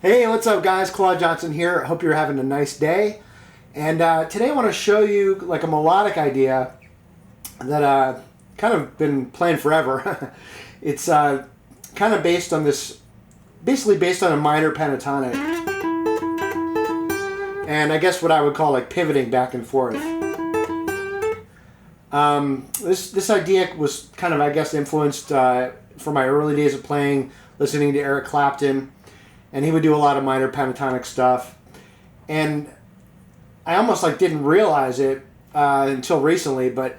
Hey, what's up guys? Claude Johnson here. I hope you're having a nice day. And today I want to show you like a melodic idea that I've kind of been playing forever. It's kind of based on this, basically based on a minor pentatonic. And I guess what I would call like pivoting back and forth. This idea was kind of, I guess, influenced from my early days of playing, listening to Eric Clapton. And he would do a lot of minor pentatonic stuff. And I almost like didn't realize it until recently, but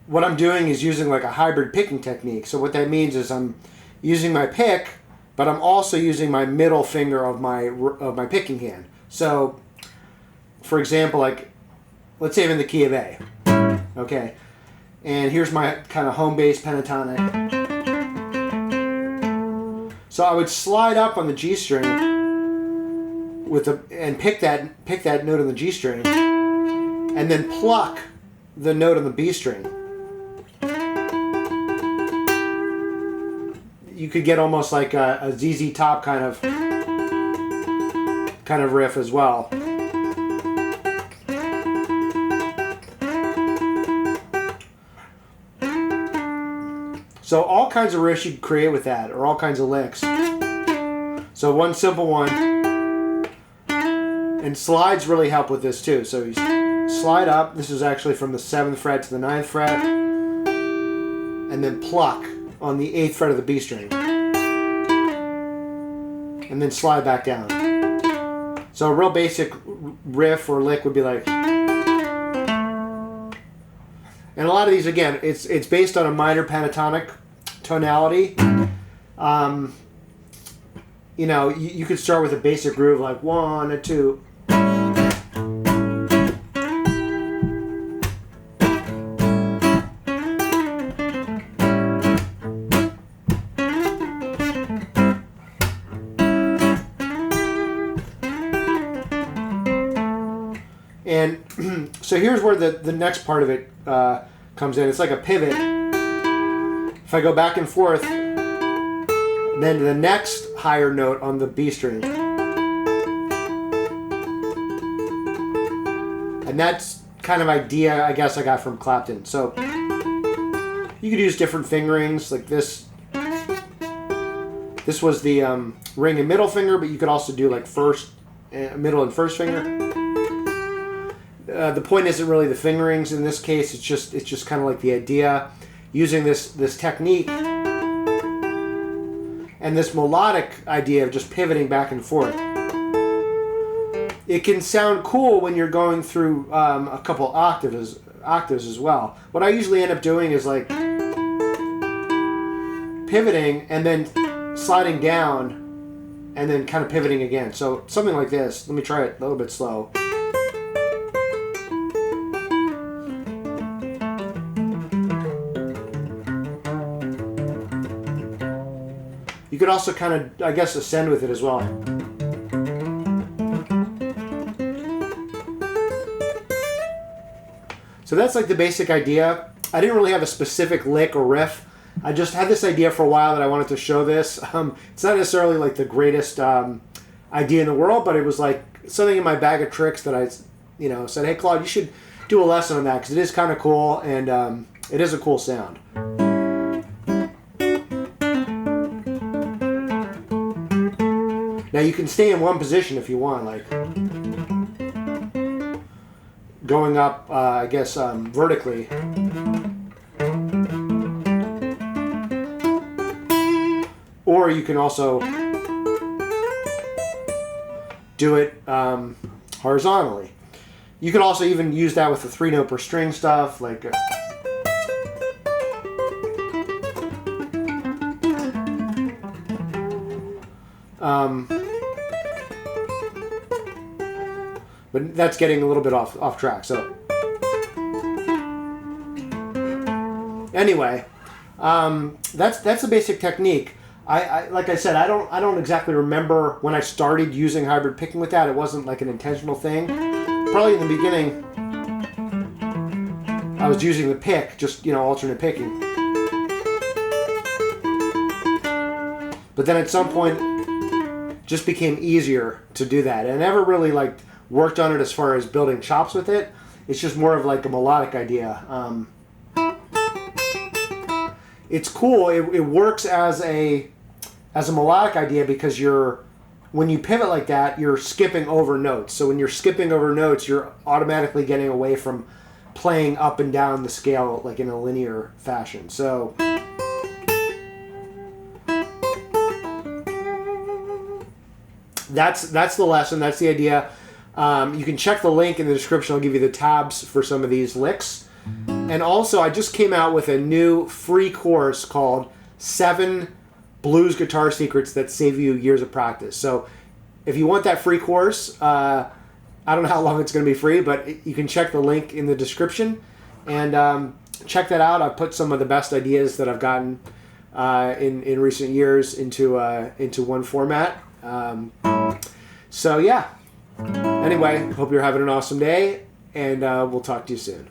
what I'm doing is using like a hybrid picking technique. So what that means is I'm using my pick, but I'm also using my middle finger of my picking hand. So, for example, like, let's say I'm in the key of A. Okay. And here's my kind of home bass pentatonic. So I would slide up on the G string and pick that note on the G string, and then pluck the note on the B string. You could get almost like a ZZ Top kind of riff as well. So all kinds of riffs you can create with that, or all kinds of licks. So one simple one, and slides really help with this too. So you slide up, this is actually from the 7th fret to the 9th fret, and then pluck on the 8th fret of the B string. And then slide back down. So a real basic riff or lick would be like... And a lot of these, again, it's based on a minor pentatonic tonality. You know, you could start with a basic groove like 1 or 2. And so here's where the next part of it comes in. It's like a pivot. If I go back and forth, then to the next higher note on the B string. And that's kind of idea, I guess, I got from Clapton. So you could use different fingerings like this. This was the ring and middle finger, but you could also do like middle and first finger. The point isn't really the fingerings in this case. It's just kind of like the idea, using this technique and this melodic idea of just pivoting back and forth. It can sound cool when you're going through a couple octaves as well. What I usually end up doing is like pivoting and then sliding down and then kind of pivoting again. So something like this. Let me try it a little bit slow. You could also kind of, I guess, ascend with it as well. So that's like the basic idea. I didn't really have a specific lick or riff. I just had this idea for a while that I wanted to show this. It's not necessarily like the greatest idea in the world, but it was like something in my bag of tricks that I, said, hey Claude, you should do a lesson on that because it is kind of cool and it is a cool sound. Now you can stay in one position if you want, like going up, I guess, vertically. Or you can also do it horizontally. You can also even use that with the 3-note per string stuff, like... but that's getting a little bit off track. So anyway, that's the basic technique. I like I said, I don't exactly remember when I started using hybrid picking with that. It wasn't like an intentional thing. Probably in the beginning, I was using the pick, just alternate picking. But then at some point, just became easier to do that. And I never really like worked on it as far as building chops with it. It's just more of like a melodic idea. It's cool. It works as a melodic idea because when you pivot like that, you're skipping over notes. So when you're skipping over notes, you're automatically getting away from playing up and down the scale like in a linear fashion. So that's the lesson. That's the idea. You can check the link in the description. I'll give you the tabs for some of these licks. And also, I just came out with a new free course called 7 Blues Guitar Secrets That Save You Years of Practice. So if you want that free course, I don't know how long it's going to be free, but you can check the link in the description and check that out. I've put some of the best ideas that I've gotten in recent years into one format. So yeah. Anyway, hope you're having an awesome day, and we'll talk to you soon.